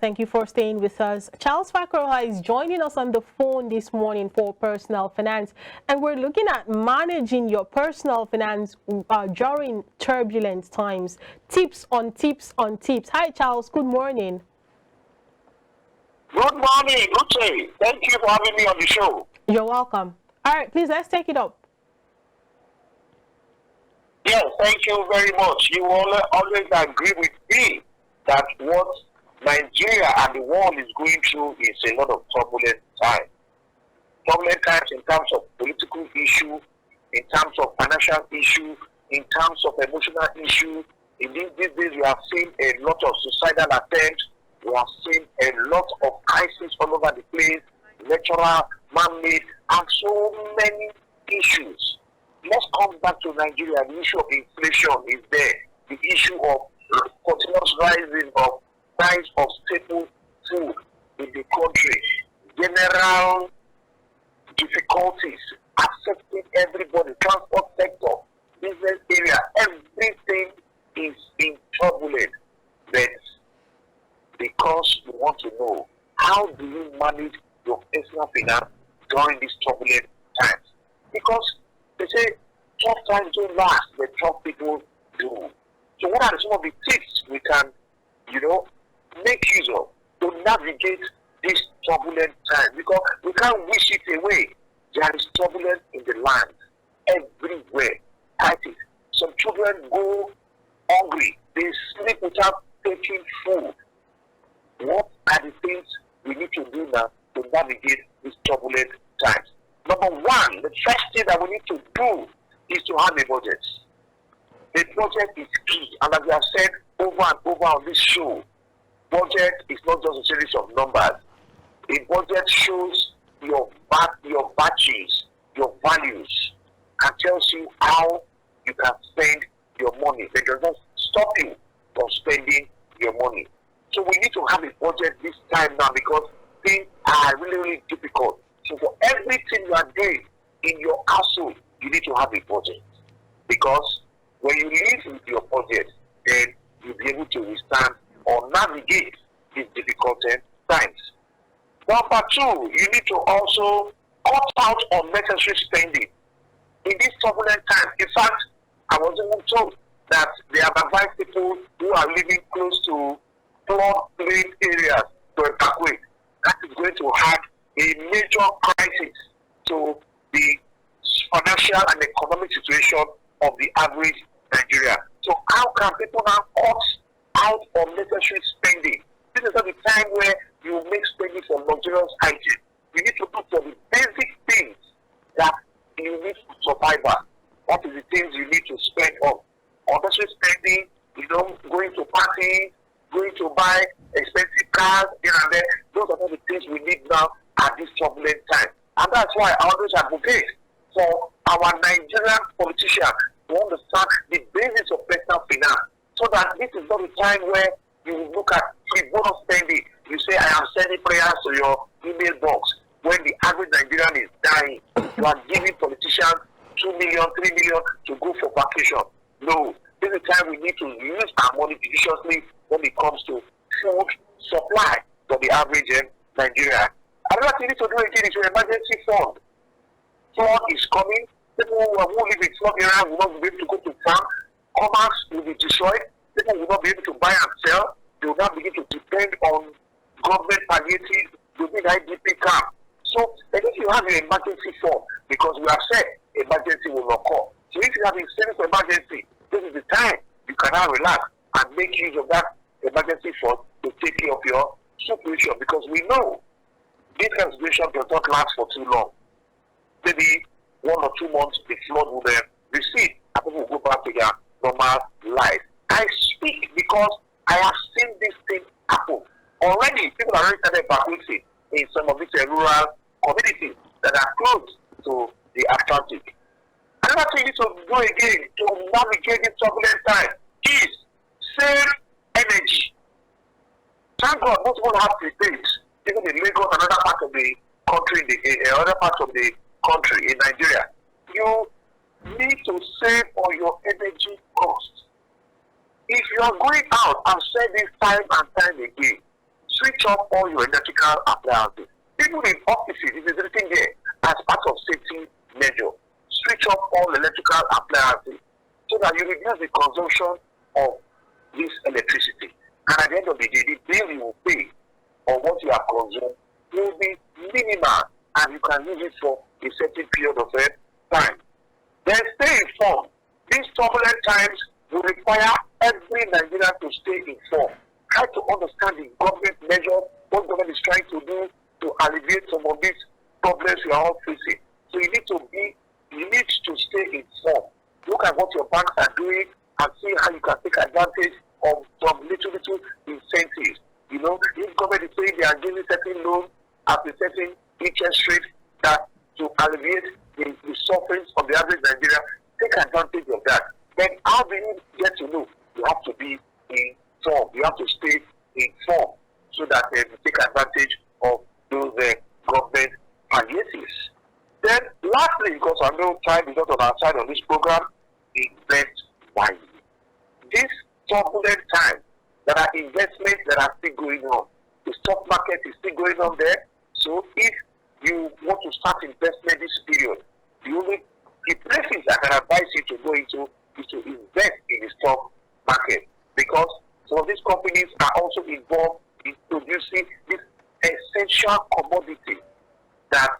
Thank you for staying with us. Charles Fakroha is joining us on the phone this morning for personal finance, and we're looking at managing your personal finance during turbulent times. Tips on tips on tips. Hi, Charles. Good morning. Good morning, Uche. Thank you for having me on the show. You're welcome. All right, please, let's take it up. Yes, thank you very much. You always agree with me that what Nigeria and the world is going through is a lot of turbulent times. Turbulent times in terms of political issue, in terms of financial issue, in terms of emotional issue. In these days, we have seen a lot of suicidal attempts. We have seen a lot of crises all over the place, natural, man-made, and so many issues. Let's come back to Nigeria. The issue of inflation is there. The issue of continuous rising of price of staple food in the country. General difficulties affecting everybody, transport sector, business area, everything is in turbulence. But because we want to know, how do you manage your personal finance during these turbulent times? Because they say tough times don't last, but tough people do. So what are some of the tips we can, make use of to navigate this turbulent time? Because we can't wish it away. There is turbulence in the land everywhere. That is, some children go hungry. They sleep without taking food. What are the things we need to do now to navigate these turbulent times? Number one, the first thing that we need to do is to have a budget. The budget is key, and as we have said over and over on this show, budget is not just a series of numbers. A budget shows your values, your values, and tells you how you can spend your money. It does not stop you from spending your money. So we need to have a budget this time now because things are really, really difficult. So for everything you are doing in your household, you need to have a budget. Because when you live with your budget, then you'll be able to withstand or navigate these difficult times. Number two, you need to also cut out unnecessary spending. In these turbulent times, in fact, I was even told that they have advised people who are living close to flood-plain areas to evacuate. That is going to have a major crisis to the financial and economic situation of the average Nigeria. So how can people now cut out unnecessary spending? This is not the time where you make spending for luxurious items. You need to look for the basic things that you need to survive. What is the things you need to spend on? Unnecessary spending, going to parties, going to buy expensive cars, here and there. Those are not the things we need now at this turbulent time. And that's why I always advocate for our Nigerian politicians to understand the basis of personal finance, so that this is not the time where you look at frivolous spending. You say, I am sending prayers to your email box when the average Nigerian is dying. You are giving politicians 2 million, 3 million to go for vacation. No, this is the time we need to use our money judiciously when it comes to food supply for the average Nigerian. Another thing we need to do again is your emergency fund. Flood is coming. People who live in flood areas will not be able to go to farm. Commerce will be destroyed. People will not be able to buy and sell. They will not begin to depend on government palliative. They need IDP camp. So I think you have your emergency fund, because we have said emergency will occur. So if you have been saving for emergency, this is the time you can now relax and make use of that emergency fund to take care of your situation, because we know this kind of situation does not last for too long. Maybe 1 or 2 months, the flood will recede and people will go back to their normal life. I speak because I have seen this thing happen. Already, people are already started evacuating in some of these rural communities that are close to the Atlantic. Another thing you need to do again to navigate this turbulent time is save energy. Thank God, most people have prepaid. Even in Lagos, another part of the country, other parts of the country in Nigeria, you need to save on your energy costs. If you are going out, I've said this time and time again, switch off all your electrical appliances. Even in offices, it is written there as part of safety measure. Switch off all electrical appliances so that you reduce the consumption of this electricity. And at the end of the day, the bill you will pay on what you have consumed will be minimal, and you can use it for a certain period of time. Then stay informed. These turbulent times will require every Nigerian to stay informed. Try to understand the government measures, what government is trying to do to alleviate some of these problems we are all facing. So you need to stay informed. Look at what your banks are doing and see how you can take advantage of some little incentives. You know, if government is saying they are giving certain loans at a certain interest rate that to alleviate the sufferings of the average Nigerian, take advantage of that. Then how do you get to know? You have to be informed. You have to stay informed so that you take advantage of those government palliatives. Then lastly, because I know time is not on our side on this program, invest wisely. This turbulent time, there are investments that are still going on. The stock market is still going on there. So if you want to start investment this period, the places I can advise you to go into is to invest in the stock market, because some of these companies are also involved in producing this essential commodity that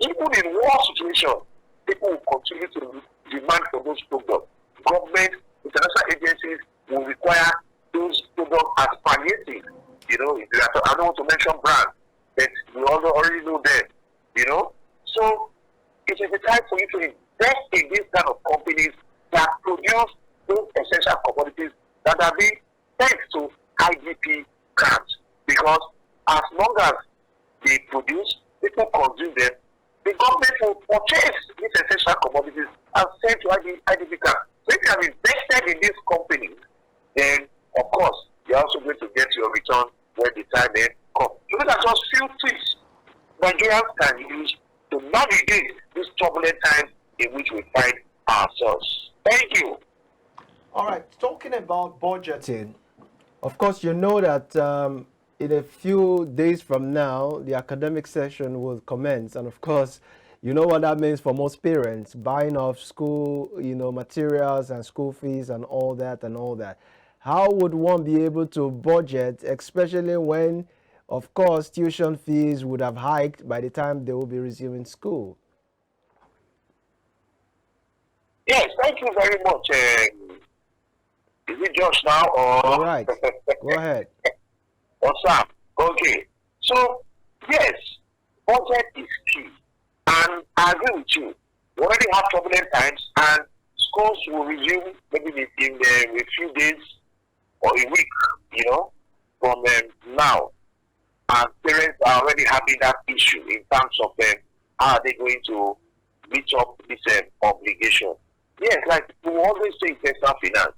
even in war situations, people will continue to demand for those products. Government, international agencies will require those products as palliative. You know, I don't want to mention brands, but we already know them. You know, so it is the time for you to invest in these kind of companies that produce those essential commodities that are being sent to IDP camps. Because as long as they produce, people consume them, the government will purchase these essential commodities and send to IDP camps. So if you have invested in these companies, then of course you're also going to get your return when the time comes. So these are just few tips Nigerians can use to navigate this turbulent time in which we find ourselves. Thank you. All right, talking about budgeting, of course, you know that in a few days from now, the academic session will commence. And of course, you know what that means for most parents, buying of school, materials and school fees and all that and all that. How would one be able to budget, especially when, of course, tuition fees would have hiked by the time they will be resuming school? Yes, thank you very much. Is it Josh now? Or... All right, go ahead. Or Sam? Okay. So, yes, budget is key. And I agree with you. We already have turbulent times, and schools will resume maybe in a few days or a week, from now. And parents are already having that issue in terms of how are they going to meet up this obligation. Yes, like we always say in personal finance,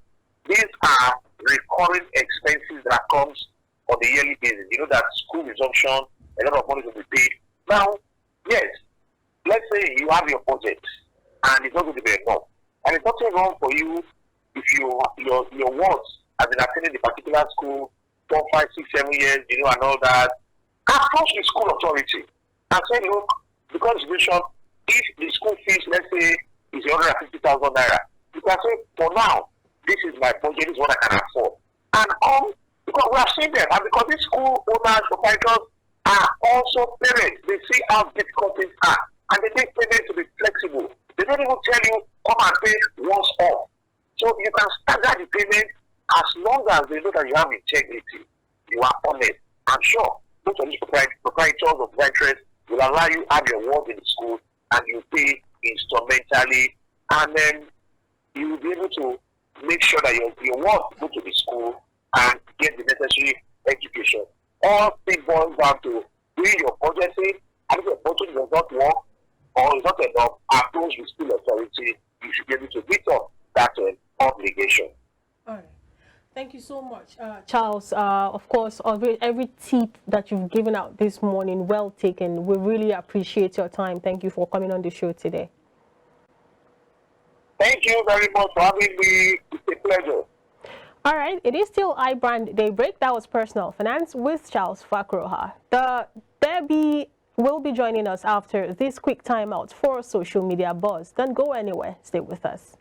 these are recurring expenses that comes on the yearly basis. You know that school resumption, a lot of money will be paid. Now, yes, let's say you have your budget and it's not going to be enough. And it's nothing wrong for you if your words have been attending the particular school 4, 5, 6, 7 years, and all that. Approach the school authority and say, look, because if the school fees, let's say, is 150,000 naira, you can say, for now, this is my budget, this is what I can afford. And because we have seen them, and because these school owners, proprietors are also parents, they see how difficult things are, and they make payments to be flexible. They don't even tell you, come and pay once off. So you can stagger the payment as long as they know that you have integrity, you are honest. I'm sure most of these proprietors of interest will allow you to have your work in the school and you pay instrumentally, and then you will be able to make sure that your work go to the school and get the necessary education. All things boils down to doing your budgeting, and if your budget does not work or is not enough, approach the school authority. You should be able to meet up that obligation. All right. Thank you so much, Charles. Of course, every tip that you've given out this morning, well taken. We really appreciate your time. Thank you for coming on the show today. Thank you very much for having me. It's a pleasure. All right, it is still iBrand Daybreak. That was Personal Finance with Charles Fakroha. Debbie will be joining us after this quick timeout for social media buzz. Don't go anywhere. Stay with us.